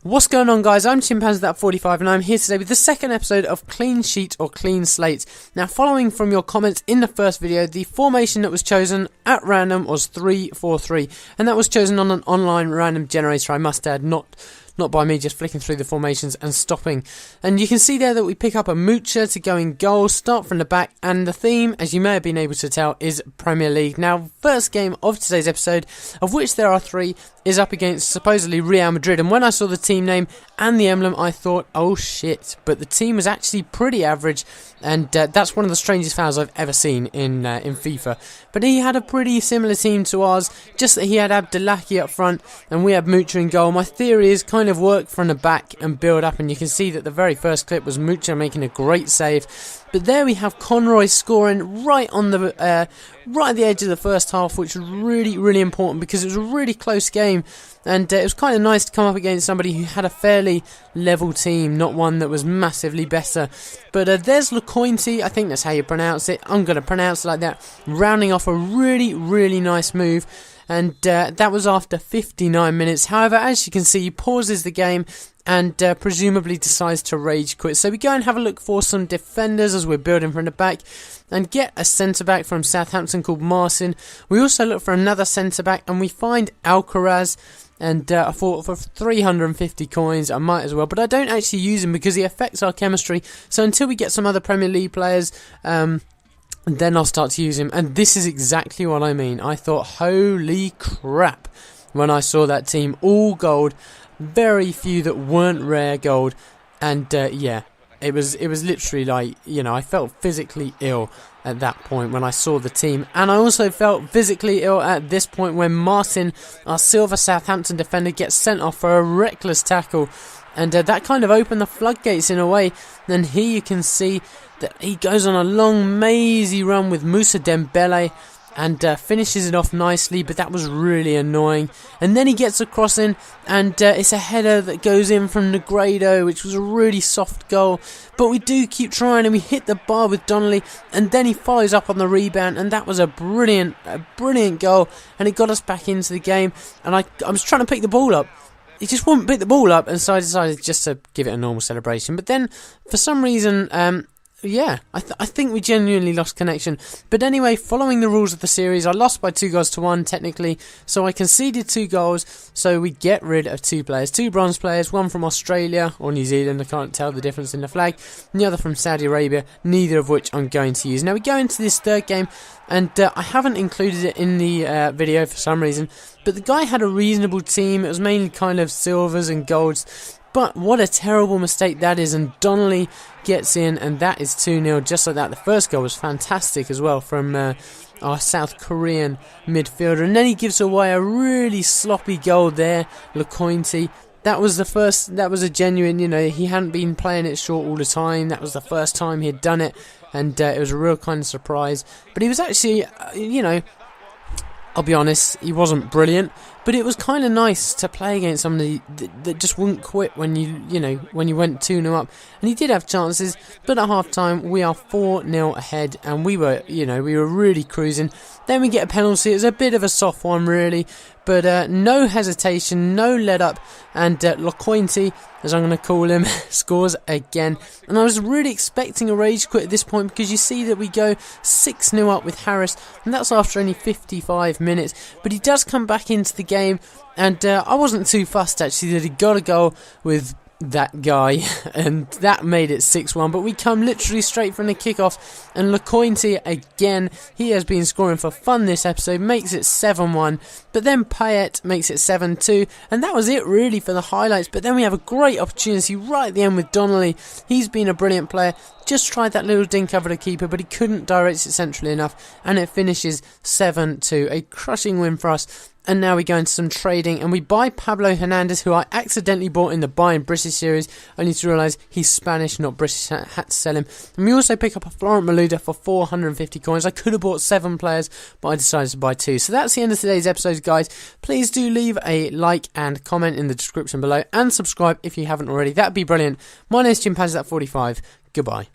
What's going on, guys? I'm Chimpanzee45 and I'm here today with the second episode of Clean Sheet or Clean Slate. Now, following from your comments in the first video, the formation that was chosen at random was 3-4-3, and that was chosen on an online random generator, I must add, not by me just flicking through the formations and stopping. And you can see there that we pick up a moocher to go in goal, start from the back, and the theme, as you may have been able to tell, is Premier League. Now, first game of today's episode, of which there are 3, is up against supposedly Real Madrid, and when I saw the team name and the emblem I thought, oh shit, but the team was actually pretty average, and that's one of the strangest fouls I've ever seen in FIFA. But he had a pretty similar team to ours, just that he had Abdullahi up front and we had Mucha in goal. My theory is kind of work from the back and build up, and you can see that the very first clip was Mucha making a great save. But there we have Conroy scoring right on the right at the edge of the first half, which was really important because it was a really close game, and it was kind of nice to come up against somebody who had a fairly level team, not one that was massively better. But there's Lecointi, I think that's how you pronounce it. I'm going to pronounce it like that, rounding off a really nice move. And that was after 59 minutes. However, as you can see, he pauses the game and presumably decides to rage quit. So we go and have a look for some defenders as we're building from the back and get a centre-back from Southampton called Marcin. We also look for another centre-back and we find Alcaraz. And I thought for 350 coins I might as well, but I don't actually use him because he affects our chemistry. So until we get some other Premier League players, then I'll start to use him, and this is exactly what I mean. I thought, holy crap, when I saw that team, all gold, very few that weren't rare gold, and yeah, it was literally like, you know, I felt physically ill at that point when I saw the team, and I also felt physically ill at this point when Martin, our silver Southampton defender, gets sent off for a reckless tackle, and that kind of opened the floodgates in a way. Then here you can see that he goes on a long mazy run with Moussa Dembele and finishes it off nicely, but that was really annoying. And then he gets a cross in, and it's a header that goes in from Negredo, which was a really soft goal, but we do keep trying and we hit the bar with Donnelly, and then he follows up on the rebound, and that was a brilliant goal, and it got us back into the game. And I was trying to pick the ball up, he just wouldn't pick the ball up, and so I decided just to give it a normal celebration. But then for some reason, yeah, I think we genuinely lost connection. But anyway, following the rules of the series, I lost by 2-1 technically, so I conceded 2 goals, so we get rid of 2 players, 2 bronze players, one from Australia or New Zealand, I can't tell the difference in the flag, and the other from Saudi Arabia, neither of which I'm going to use. Now we go into this third game, and I haven't included it in the video for some reason, but the guy had a reasonable team. It was mainly kind of silvers and golds. But what a terrible mistake that is, and Donnelly gets in, and that is 2-0 just like that. The first goal was fantastic as well from our South Korean midfielder, and then he gives away a really sloppy goal there, Lecointi. That was the first, that was a genuine, you know, he hadn't been playing it short all the time. That was the first time he had done it, and it was a real kind of surprise. But he was actually, you know, I'll be honest, he wasn't brilliant, but it was kind of nice to play against somebody that just wouldn't quit when when you went 2-0 up. And he did have chances, but at half time we are 4-0 ahead, and we were really cruising. Then we get a penalty. It was a bit of a soft one really, but no hesitation, no let up, and Lecointi, as I'm going to call him, scores again. And I was really expecting a rage quit at this point, because you see that we go 6-0 up with Harris, and that's after only 55 minutes. But he does come back into the game, and I wasn't too fussed actually that he got a goal with that guy, and that made it 6-1. But we come literally straight from the kickoff, and Lecointi again, he has been scoring for fun this episode, makes it 7-1. But then Payet makes it 7-2, and that was it really for the highlights. But then we have a great opportunity right at the end with Donnelly. He's been a brilliant player, just tried that little dink over the keeper, but he couldn't direct it centrally enough, and it finishes 7-2, a crushing win for us. And now we go into some trading, and we buy Pablo Hernandez, who I accidentally bought in the Buy in British series, only to realise he's Spanish, not British. I had to sell him. And we also pick up a Florent Malouda for 450 coins. I could have bought 7 players, but I decided to buy 2. So that's the end of today's episode, guys. Please do leave a like and comment in the description below, and subscribe if you haven't already. That'd be brilliant. My name is Chimpanzee45. Goodbye.